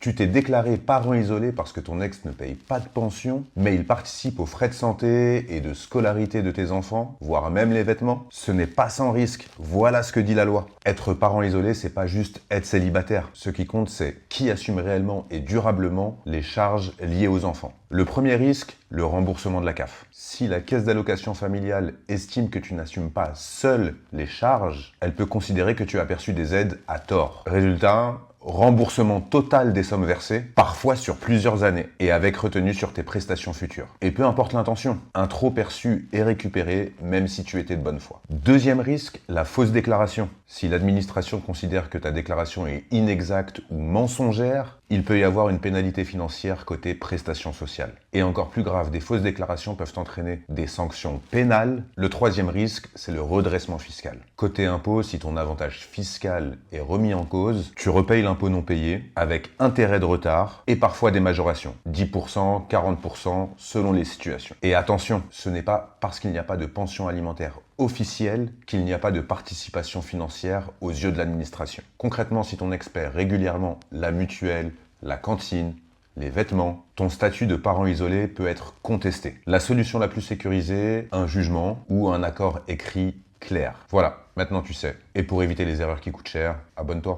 Tu t'es déclaré parent isolé parce que ton ex ne paye pas de pension, mais il participe aux frais de santé et de scolarité de tes enfants, voire même les vêtements. Ce n'est pas sans risque. Voilà ce que dit la loi. Être parent isolé, c'est pas juste être célibataire. Ce qui compte, c'est qui assume réellement et durablement les charges liées aux enfants. Le premier risque, le remboursement de la CAF. Si la caisse d'allocation familiale estime que tu n'assumes pas seul les charges, elle peut considérer que tu as perçu des aides à tort. Résultat, remboursement total des sommes versées, parfois sur plusieurs années, et avec retenue sur tes prestations futures. Et peu importe l'intention, un trop perçu est récupéré, même si tu étais de bonne foi. Deuxième risque, la fausse déclaration. Si l'administration considère que ta déclaration est inexacte ou mensongère, il peut y avoir une pénalité financière côté prestations sociales. Et encore plus grave, des fausses déclarations peuvent entraîner des sanctions pénales. Le troisième risque, c'est le redressement fiscal. Côté impôt, si ton avantage fiscal est remis en cause, tu repayes l'impôt non payé avec intérêt de retard et parfois des majorations. 10%, 40% selon les situations. Et attention, ce n'est pas parce qu'il n'y a pas de pension alimentaire officielle qu'il n'y a pas de participation financière aux yeux de l'administration. Concrètement, si ton ex paie régulièrement la mutuelle, la cantine, les vêtements, ton statut de parent isolé peut être contesté. La solution la plus sécurisée, un jugement ou un accord écrit clair. Voilà, maintenant tu sais. Et pour éviter les erreurs qui coûtent cher, abonne-toi.